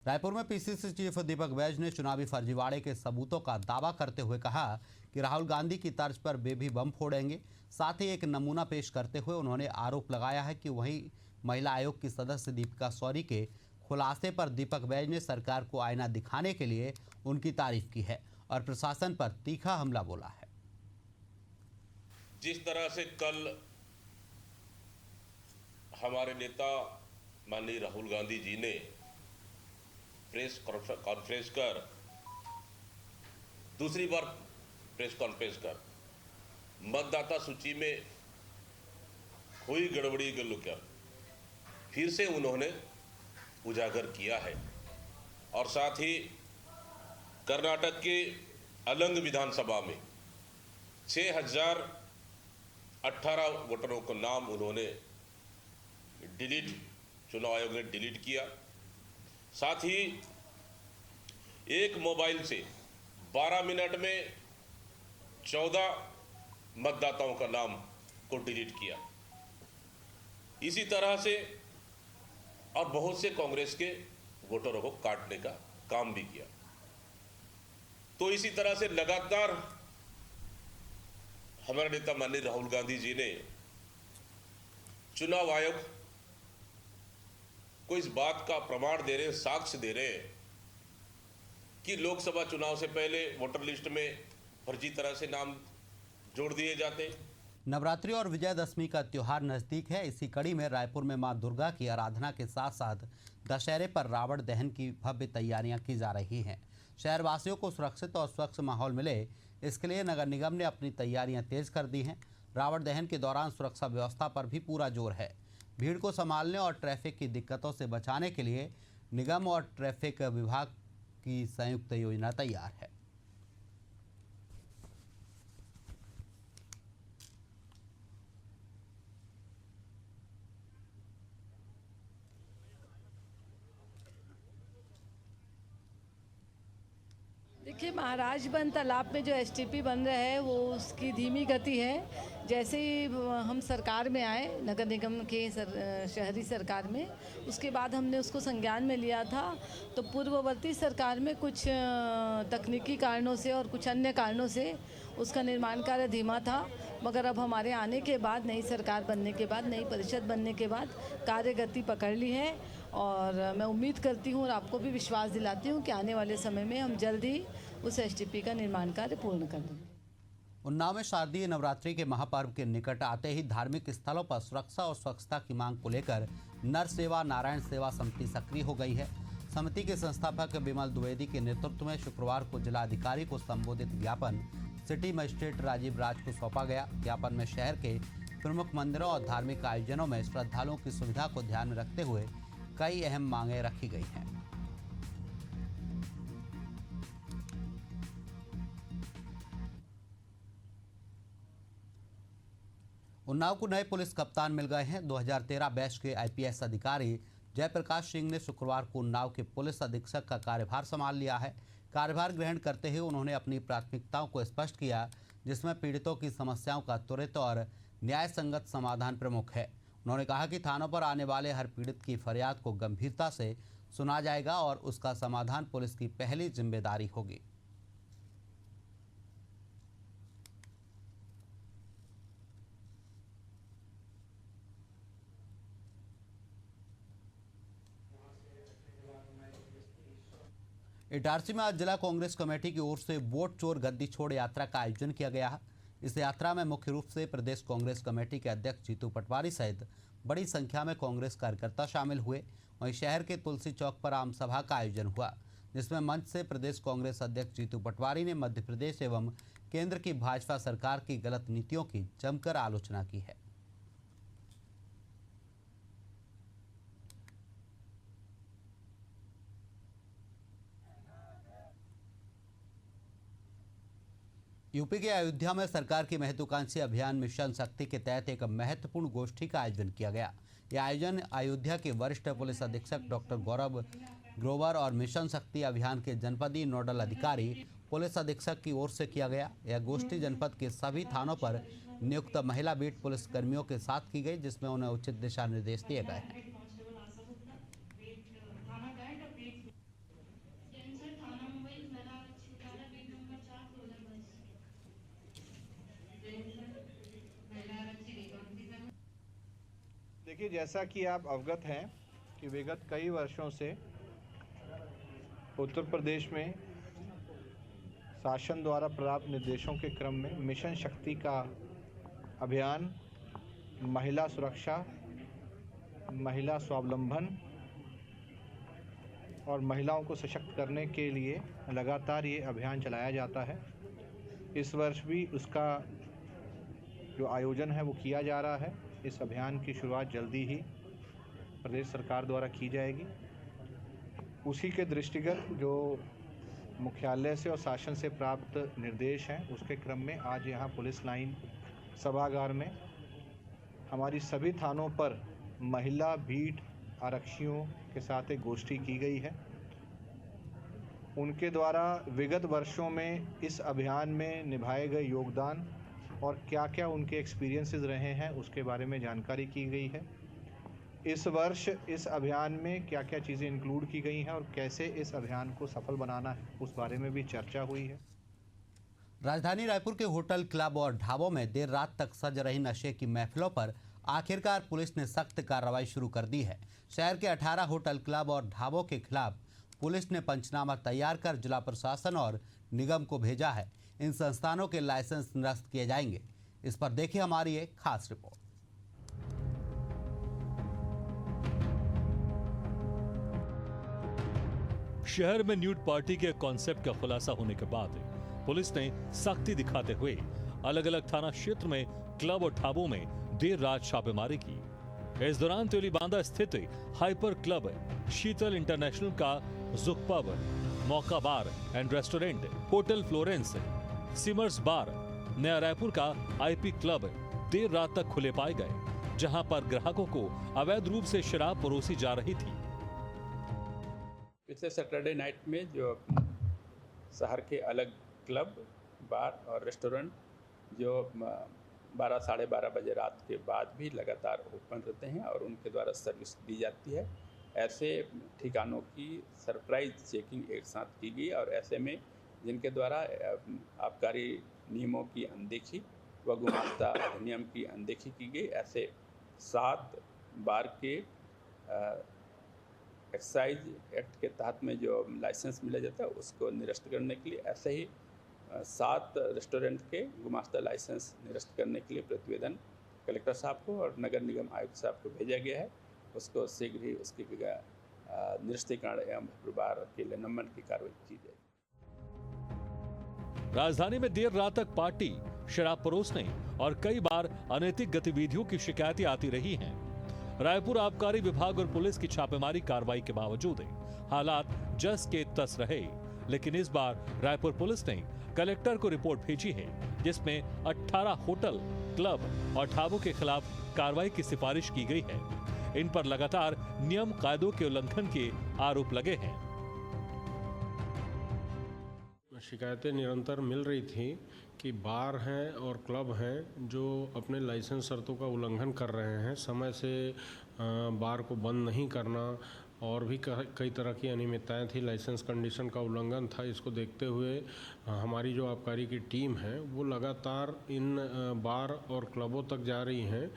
रायपुर में PCC chief Deepak Baij ने चुनावी फर्जीवाड़े के सबूतों का दावा करते हुए कहा कि राहुल गांधी की तर्ज पर वे भी बम फोड़ेंगे। साथ ही एक नमूना पेश करते हुए उन्होंने आरोप लगाया है कि वही महिला आयोग की सदस्य दीपिका सौरी के खुलासे पर दीपक बैज ने सरकार को आईना दिखाने के लिए उनकी तारीफ की है और प्रशासन पर तीखा हमला बोला है। जिस तरह से कल हमारे नेता माननीय राहुल गांधी जी ने प्रेस कॉन्फ्रेंस कर दूसरी बार प्रेस कॉन्फ्रेंस कर मतदाता सूची में हुई गड़बड़ी को लेकर फिर से उन्होंने उजागर किया है और साथ ही कर्नाटक के अलंग विधानसभा में 6018 वोटरों का नाम उन्होंने चुनाव आयोग ने डिलीट किया। साथ ही एक मोबाइल से 12 मिनट में 14 मतदाताओं का नाम को डिलीट किया। इसी तरह से और बहुत से कांग्रेस के वोटरों को काटने का काम भी किया। तो इसी तरह से लगातार हमारे नेता माननीय राहुल गांधी जी ने चुनाव आयोग को इस बात का प्रमाण दे रहे हैं, साक्ष्य दे रहे हैं कि लोकसभा चुनाव से पहले वोटर लिस्ट में फर्जी तरह से नाम जोड़ दिए जाते। नवरात्रि और विजयदशमी का त्योहार नजदीक है। इसी कड़ी में रायपुर में मां दुर्गा की आराधना के साथ साथ दशहरे पर रावण दहन की भव्य तैयारियां की जा रही हैं। शहरवासियों को सुरक्षित और स्वच्छ माहौल मिले, इसके लिए नगर निगम ने अपनी तैयारियां तेज कर दी हैं। रावण दहन के दौरान सुरक्षा व्यवस्था पर भी पूरा जोर है। भीड़ को संभालने और ट्रैफिक की दिक्कतों से बचाने के लिए निगम और ट्रैफिक विभाग की संयुक्त योजना तैयार है। देखिए, महाराजबंद तालाब में जो एसटीपी बन रहा है वो उसकी धीमी गति है। जैसे ही हम सरकार में आए, नगर निगम के शहरी सरकार में, उसके बाद हमने उसको संज्ञान में लिया था। तो पूर्ववर्ती सरकार में कुछ तकनीकी कारणों से और कुछ अन्य कारणों से उसका निर्माण कार्य धीमा था, मगर अब हमारे आने के बाद, नई सरकार बनने के बाद, नई परिषद बनने के बाद कार्य गति पकड़ ली है। और मैं उम्मीद करती हूँ और आपको भी विश्वास दिलाती हूँ कि आने वाले समय में हम जल्द ही उस एसटीपी का निर्माण कार्य पूर्ण कर देंगे। उन्नाव में शारदीय नवरात्रि के महापर्व के निकट आते ही धार्मिक स्थलों पर सुरक्षा और स्वच्छता की मांग को लेकर नर सेवा नारायण सेवा समिति सक्रिय हो गई है। समिति के संस्थापक विमल द्विवेदी के नेतृत्व में शुक्रवार को जिलाधिकारी को संबोधित ज्ञापन सिटी मजिस्ट्रेट राजीव राज को सौंपा गया। ज्ञापन में शहर के प्रमुख मंदिरों और धार्मिक आयोजनों में श्रद्धालुओं की सुविधा को ध्यान में रखते हुए कई अहम मांगें रखी गई हैं। उन्नाव को नए पुलिस कप्तान मिल गए हैं। 2013 बैच के आईपीएस अधिकारी जयप्रकाश सिंह ने शुक्रवार को उन्नाव के पुलिस अधीक्षक का कार्यभार संभाल लिया है। कार्यभार ग्रहण करते हुए उन्होंने अपनी प्राथमिकताओं को स्पष्ट किया, जिसमें पीड़ितों की समस्याओं का त्वरित और न्याय संगत समाधान प्रमुख है। उन्होंने कहा कि थानों पर आने वाले हर पीड़ित की फरियाद को गंभीरता से सुना जाएगा और उसका समाधान पुलिस की पहली जिम्मेदारी होगी। इटारसी में आज जिला कांग्रेस कमेटी की ओर से वोट चोर गद्दी छोड़ यात्रा का आयोजन किया गया है। इस यात्रा में मुख्य रूप से प्रदेश कांग्रेस कमेटी के अध्यक्ष जीतू पटवारी सहित बड़ी संख्या में कांग्रेस कार्यकर्ता शामिल हुए। वहीं शहर के तुलसी चौक पर आम सभा का आयोजन हुआ, जिसमें मंच से प्रदेश कांग्रेस अध्यक्ष जीतू पटवारी ने मध्य प्रदेश एवं केंद्र की भाजपा सरकार की गलत नीतियों की जमकर आलोचना की है। यूपी के अयोध्या में सरकार की महत्वाकांक्षी अभियान मिशन शक्ति के तहत एक महत्वपूर्ण गोष्ठी का आयोजन किया गया। यह आयोजन अयोध्या के वरिष्ठ पुलिस अधीक्षक डॉक्टर गौरव ग्रोवर और मिशन शक्ति अभियान के जनपदीय नोडल अधिकारी पुलिस अधीक्षक की ओर से किया गया। यह गोष्ठी जनपद के सभी थानों पर नियुक्त महिला बीट पुलिस कर्मियों के साथ की गई, जिसमें उन्हें उचित दिशा निर्देश दिए गए हैं। देखिए, जैसा कि आप अवगत हैं कि विगत कई वर्षों से उत्तर प्रदेश में शासन द्वारा प्राप्त निर्देशों के क्रम में मिशन शक्ति का अभियान महिला सुरक्षा, महिला स्वावलंबन और महिलाओं को सशक्त करने के लिए लगातार ये अभियान चलाया जाता है। इस वर्ष भी उसका जो आयोजन है वो किया जा रहा है। इस अभियान की शुरुआत जल्दी ही प्रदेश सरकार द्वारा की जाएगी। उसी के दृष्टिगत जो मुख्यालय से और शासन से प्राप्त निर्देश हैं उसके क्रम में आज यहाँ पुलिस लाइन सभागार में हमारी सभी थानों पर महिला बीट आरक्षियों के साथ एक गोष्ठी की गई है। उनके द्वारा विगत वर्षों में इस अभियान में निभाए गए योगदान और क्या क्या उनके एक्सपीरियंसेस रहे हैं उसके बारे में जानकारी की गई है। इस वर्ष इस अभियान में क्या क्या चीज़ें इंक्लूड की गई हैं और कैसे इस अभियान को सफल बनाना है उस बारे में भी चर्चा हुई है। राजधानी रायपुर के होटल, क्लब और ढाबों में देर रात तक सज रही नशे की महफिलों पर आखिरकार पुलिस ने सख्त कार्रवाई शुरू कर दी है। शहर के 18 होटल, क्लब और ढाबों के खिलाफ पुलिस ने पंचनामा तैयार कर जिला प्रशासन और निगम को भेजा है। इन संस्थानों के लाइसेंस निरस्त किए जाएंगे। इस पर देखिए हमारी एक खास रिपोर्ट। शहर में न्यूड पार्टी के कॉन्सेप्ट का खुलासा होने के बाद पुलिस ने सख्ती दिखाते हुए अलग अलग थाना क्षेत्र में क्लब और ढाबों में देर रात छापेमारी की। इस दौरान तेलीबांधा स्थित हाइपर क्लब, शीतल इंटरनेशनल का जुक पब, मौका बार एंड रेस्टोरेंट, होटल फ्लोरेंस, सिमर्स बार, नया रायपुर का आईपी क्लब देर रात तक खुले पाए गए, जहां पर ग्राहकों को अवैध रूप से शराब परोसी जा रही थी। पिछले सैटरडे नाइट में जो शहर के अलग क्लब, बार और रेस्टोरेंट जो 12 साढ़े 12 बजे रात के बाद भी लगातार ओपन रहते हैं और उनके द्वारा सर्विस दी जाती है, ऐसे ठिकानों की सरप्राइज चेकिंग एक साथ की गई और ऐसे में जिनके द्वारा आबकारी नियमों की अनदेखी व गुमास्ता अधिनियम की अनदेखी की गई, ऐसे 7 बार के एक्साइज एक्ट के तहत में जो लाइसेंस मिला जाता है उसको निरस्त करने के लिए, ऐसे ही 7 रेस्टोरेंट के गुमास्ता लाइसेंस निरस्त करने के लिए प्रतिवेदन कलेक्टर साहब को और नगर निगम आयुक्त साहब को भेजा गया है। उसको शीघ्र ही उसकी निरस्तीकरण एवं प्रभार के लिए निलंबन की कार्रवाई की जाएगी। राजधानी में देर रात तक पार्टी, शराब परोसने और कई बार अनैतिक गतिविधियों की शिकायतें आती रही हैं। रायपुर आबकारी विभाग और पुलिस की छापेमारी कार्रवाई के बावजूद हालात जस के तस रहे, लेकिन इस बार रायपुर पुलिस ने कलेक्टर को रिपोर्ट भेजी है जिसमें 18 होटल, क्लब और ढाबों के खिलाफ कार्रवाई की सिफारिश की गई है। इन पर लगातार नियम कायदों के उल्लंघन के आरोप लगे हैं। शिकायतें निरंतर मिल रही थी कि बार हैं और क्लब हैं जो अपने लाइसेंस शर्तों का उल्लंघन कर रहे हैं, समय से बार को बंद नहीं करना और भी कई तरह की अनियमितताएं थी, लाइसेंस कंडीशन का उल्लंघन था। इसको देखते हुए हमारी जो आबकारी की टीम है वो लगातार इन बार और क्लबों तक जा रही हैं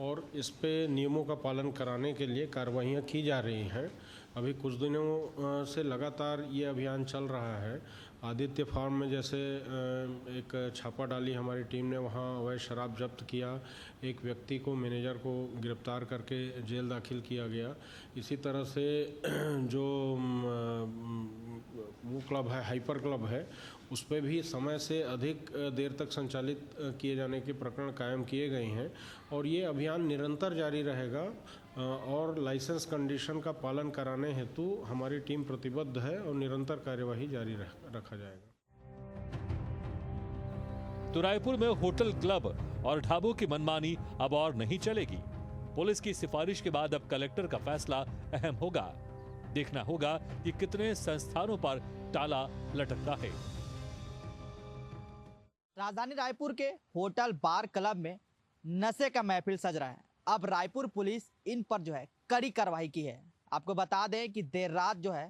और इस पे नियमों का पालन कराने के लिए कार्रवाइयाँ की जा रही हैं। अभी कुछ दिनों से लगातार ये अभियान चल रहा है। आदित्य फार्म में जैसे एक छापा डाली हमारी टीम ने, वहाँ अवैध शराब जब्त किया, एक व्यक्ति को, मैनेजर को गिरफ्तार करके जेल दाखिल किया गया। इसी तरह से जो वो क्लब है, हाइपर क्लब है, उस पर भी समय से अधिक देर तक संचालित किए जाने के प्रकरण कायम किए गए हैं और ये अभियान निरंतर जारी रहेगा और लाइसेंस कंडीशन का पालन कराने हेतु हमारी टीम प्रतिबद्ध है और निरंतर कार्यवाही जारी रखा जाएगा। तो रायपुर में होटल, क्लब और ढाबों की मनमानी अब और नहीं चलेगी। पुलिस की सिफारिश के बाद अब कलेक्टर का फैसला अहम होगा। देखना होगा कि कितने संस्थानों पर ताला लटकता है। राजधानी रायपुर के होटल, बार, क्लब में नशे का महफिल सज रहा है। अब रायपुर पुलिस इन पर जो है कड़ी कार्रवाई की है। आपको बता दें कि देर रात जो है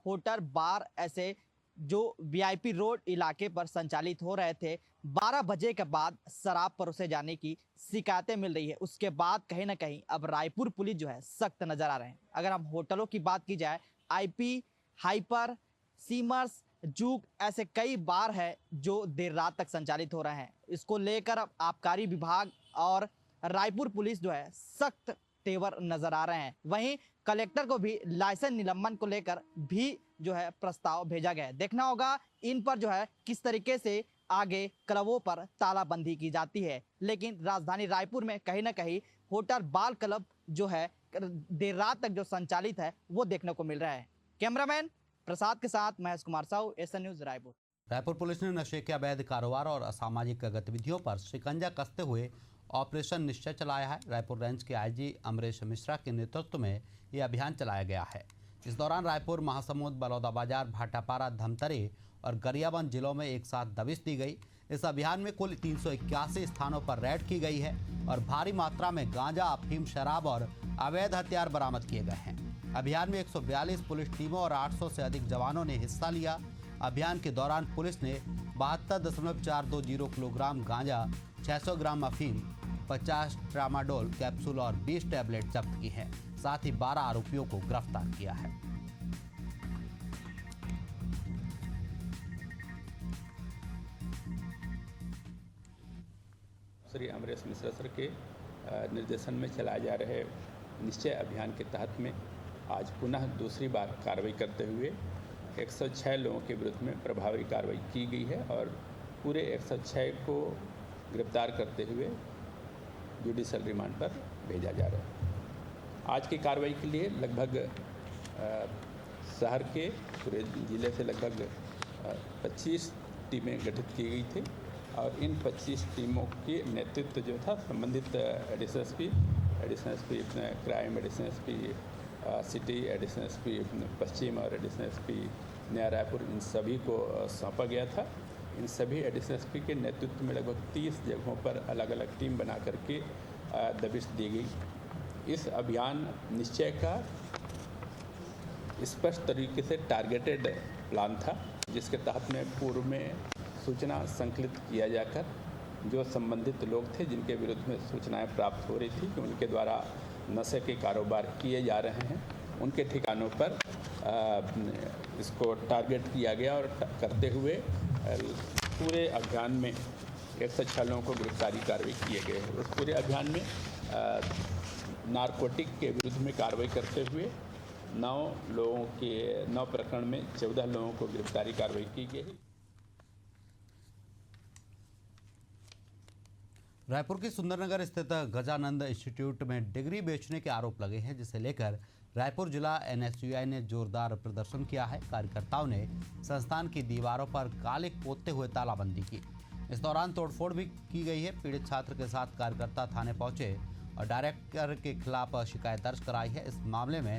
होटल, बार, ऐसे जो वीआईपी रोड इलाके पर संचालित हो रहे थे, 12 बजे के बाद शराब परोसे जाने की शिकायतें मिल रही है। उसके बाद कहीं ना कहीं अब रायपुर पुलिस जो है सख्त नजर आ रहे हैं। अगर हम होटलों की बात की जाए, आईपी, हाइपर, सीमर्स, जूक, ऐसे कई बार है जो देर रात तक संचालित हो रहे हैं। इसको लेकर अब आबकारी विभाग और रायपुर पुलिस जो है सख्त तेवर नजर आ रहे हैं। वहीं कलेक्टर को भी लाइसेंस निलंबन को लेकर भी जो है प्रस्ताव भेजा गया है। देखना होगा इन पर जो है किस तरीके से आगे क्लबों पर तालाबंदी की जाती है। लेकिन राजधानी रायपुर में कहीं ना कहीं होटल बार क्लब जो है देर रात तक जो संचालित है वो देखने को मिल रहा है। कैमरामैन प्रसाद के साथ Mahesh Kumar Sahu, SN news Raipur. Raipur police ने नशे के अवैध कारोबार और असामाजिक गतिविधियों पर शिकंजा कसते हुए ऑपरेशन निश्चय चलाया है। रायपुर रेंज के आईजी अमरेश मिश्रा के नेतृत्व में ये अभियान चलाया गया है। इस दौरान रायपुर, महासमुंद, बलौदाबाजार, भाटापारा, धमतरी और गरियाबंद जिलों में एक साथ दबिश दी गई। इस अभियान में कुल 381 स्थानों पर रेड की गई है और भारी मात्रा में गांजा, अफीम, शराब और अवैध हथियार बरामद किए गए हैं। अभियान में 142 पुलिस टीमों और 800 से अधिक जवानों ने हिस्सा लिया। अभियान के दौरान पुलिस ने 72.420 किलोग्राम गांजा, 600 ग्राम अफीम, 50 ट्रामाडोल कैप्सूल और 20 टैबलेट जब्त की है। साथ ही 12 आरोपियों को गिरफ्तार किया है। श्री अमरेश मिश्रा सर के निर्देशन में चलाए जा रहे निश्चय अभियान के तहत में आज पुनः दूसरी बार कार्रवाई करते हुए 106 लोगों के विरुद्ध में प्रभावी कार्रवाई की गई है और पूरे 106 को गिरफ्तार करते हुए जुडिशल रिमांड पर भेजा जा रहा है। आज की कार्रवाई के लिए लगभग शहर के पूरे ज़िले से लगभग 25 टीमें गठित की गई थी और इन 25 टीमों के नेतृत्व जो था संबंधित additional SP crime, additional SP city, additional SP पश्चिम और एडिशनल एसपी नया रायपुर, इन सभी को सौंपा गया था। इन सभी एडिशनल एसपी के नेतृत्व में लगभग 30 जगहों पर अलग अलग टीम बना करके दबिश दी गई। इस अभियान निश्चय का स्पष्ट तरीके से टारगेटेड प्लान था, जिसके तहत में पूर्व में सूचना संकलित किया जाकर जो संबंधित लोग थे जिनके विरुद्ध में सूचनाएं प्राप्त हो रही थी कि उनके द्वारा नशे के कारोबार किए जा रहे हैं, उनके ठिकानों पर इसको टारगेट किया गया और करते हुए पूरे अभियान में 106 लोगों को गिरफ्तारी कार्रवाई किए गए। उस पूरे अभियान में नारकोटिक के विरुद्ध में कार्रवाई करते हुए 9 प्रकरण में 14 लोगों को गिरफ्तारी कार्रवाई की गई। रायपुर की सुंदरनगर स्थित गजानंद इंस्टीट्यूट में डिग्री बेचने के आरोप लगे हैं, जिसे लेकर रायपुर जिला एनएसयूआई ने जोरदार प्रदर्शन किया है। कार्यकर्ताओं ने संस्थान की दीवारों पर कालिक पोतते हुए तालाबंदी की। इस दौरान तोड़फोड़ भी की गई है। पीड़ित छात्र के साथ कार्यकर्ता थाने पहुंचे और डायरेक्टर के खिलाफ शिकायत दर्ज कराई है। इस मामले में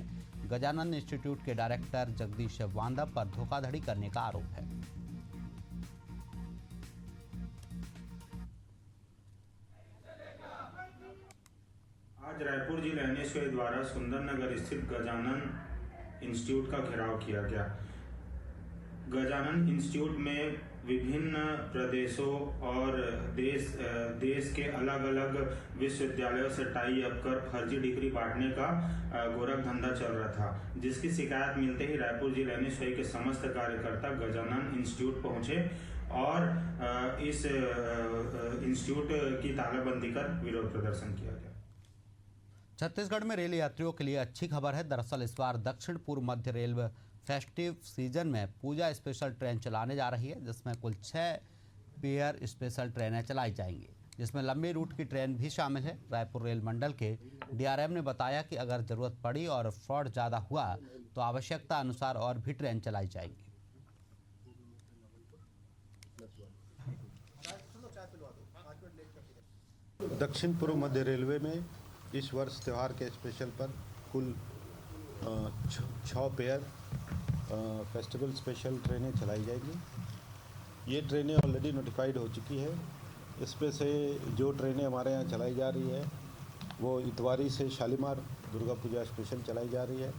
गजानंद इंस्टीट्यूट के डायरेक्टर जगदीश वांदव पर धोखाधड़ी करने का आरोप है। आज रायपुर जिला एनएसयूआई द्वारा सुंदरनगर स्थित गजानंद इंस्टीट्यूट का घेराव किया गया। गजानंद इंस्टीट्यूट में विभिन्न प्रदेशों और देश के अलग अलग विश्वविद्यालयों से टाई अप कर फर्जी डिग्री बांटने का गोरख धंधा चल रहा था, जिसकी शिकायत मिलते ही रायपुर जिला एनएसयूआई के समस्त कार्यकर्ता गजानंद इंस्टीट्यूट पहुंचे और इस इंस्टीट्यूट की तालाबंदी कर विरोध प्रदर्शन किया गया। छत्तीसगढ़ में रेल यात्रियों के लिए अच्छी खबर है। दरअसल इस बार दक्षिण पूर्व मध्य रेलवे फेस्टिव सीजन में पूजा स्पेशल ट्रेन चलाने जा रही है, जिसमें कुल 6 पेयर स्पेशल ट्रेनें चलाई जाएंगी, जिसमें लंबी रूट की ट्रेन भी शामिल है। रायपुर रेल मंडल के डीआरएम ने बताया कि अगर जरूरत पड़ी और फ्रॉड ज़्यादा हुआ तो आवश्यकता अनुसार और भी ट्रेन चलाई जाएंगी। दक्षिण पूर्व मध्य रेलवे में इस वर्ष त्यौहार के स्पेशल पर कुल 6 पेयर फेस्टिवल स्पेशल ट्रेनें चलाई जाएंगी। ये ट्रेनें ऑलरेडी नोटिफाइड हो चुकी है। इसमें से जो ट्रेनें हमारे यहाँ चलाई जा रही है वो इतवारी से शालीमार दुर्गा पूजा स्पेशल चलाई जा रही है।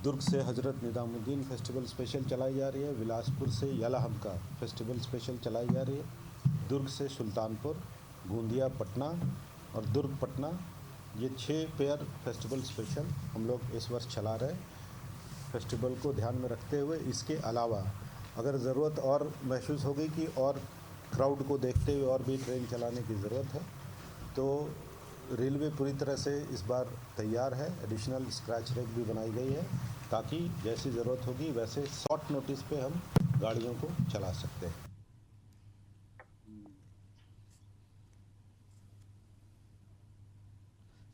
दुर्ग से हज़रत निज़ामुद्दीन फेस्टिवल स्पेशल चलाई जा रही है। बिलासपुर से यलाहम का फेस्टिवल स्पेशल चलाई जा रही है। दुर्ग से सुल्तानपुर, गोंदिया पटना और दुर्ग पटना, ये 6 पेयर फेस्टिवल स्पेशल हम लोग इस वर्ष चला रहे हैं। फेस्टिवल को ध्यान में रखते हुए इसके अलावा अगर ज़रूरत और महसूस होगी कि और क्राउड को देखते हुए और भी ट्रेन चलाने की ज़रूरत है तो रेलवे पूरी तरह से इस बार तैयार है। एडिशनल स्क्रैच रेक भी बनाई गई है ताकि जैसी ज़रूरत होगी वैसे शॉर्ट नोटिस पे हम गाड़ियों को चला सकते हैं।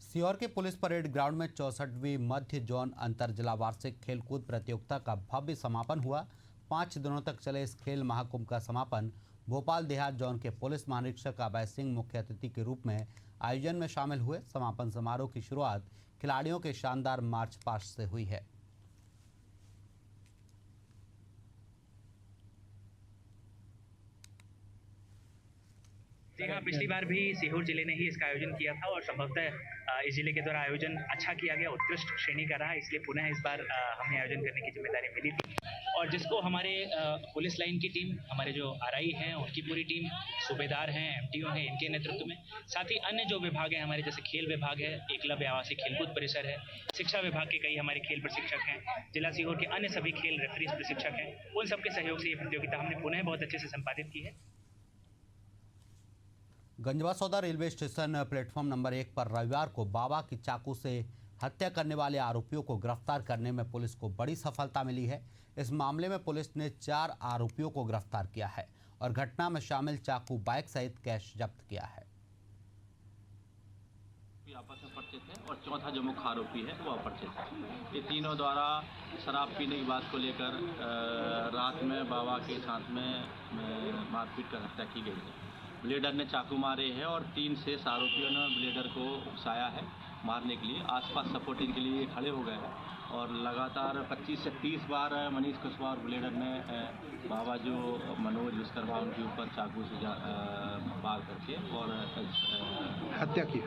सीहोर के पुलिस परेड ग्राउंड में 64वीं मध्य जोन अंतर जिला वार्षिक खेलकूद प्रतियोगिता का भव्य समापन हुआ। 5 दिनों तक चले इस खेल महाकुंभ का समापन भोपाल देहात जोन के पुलिस महानिरीक्षक अभय सिंह मुख्य अतिथि के रूप में आयोजन में शामिल हुए। समापन समारोह की शुरुआत खिलाड़ियों के शानदार मार्च पास्ट से हुई है। जी हाँ, पिछली बार भी सीहोर जिले ने ही इसका आयोजन किया था और संभवतः इस जिले के द्वारा आयोजन अच्छा किया गया, उत्कृष्ट श्रेणी का रहा, इसलिए पुनः इस बार हमें आयोजन करने की जिम्मेदारी मिली थी। और जिसको हमारे पुलिस लाइन की टीम, हमारे जो आरआई हैं उनकी पूरी टीम, सूबेदार हैं, एमटीओ हैं, इनके नेतृत्व में, साथ ही अन्य जो विभाग हैं हमारे, जैसे खेल विभाग है, एकलव्य आवासीय खेलकूद परिसर है, शिक्षा विभाग के कई हमारे खेल प्रशिक्षक हैं, जिला सीहोर के अन्य सभी खेल रेफरीज प्रशिक्षक हैं, उन सबके सहयोग से ये प्रतियोगिता हमने पुनः बहुत अच्छे से संपादित की है। गंजवासौदा रेलवे स्टेशन प्लेटफॉर्म नंबर 1 पर रविवार को बाबा की चाकू से हत्या करने वाले आरोपियों को गिरफ्तार करने में पुलिस को बड़ी सफलता मिली है। इस मामले में पुलिस ने 4 आरोपियों को गिरफ्तार किया है और घटना में शामिल चाकू बाइक सहित कैश जब्त किया है। आपस में परिचित है और चौथा जो मुख्य आरोपी है वो अपरिचित है। ये तीनों द्वारा शराब पीने की बात को लेकर रात में बाबा के साथ में मारपीट कर हत्या की गई है। ब्लेडर ने चाकू मारे हैं और 3 शेष आरोपियों ने ब्लेडर को उकसाया है मारने के लिए। आसपास सपोर्टिंग के लिए खड़े हो गए हैं और लगातार 25 से 30 बार मनीष कुशवाहा और ब्लेडर ने बाबा जो मनोज विश्वकर्मा उनके ऊपर चाकू से वार करके और हत्या की।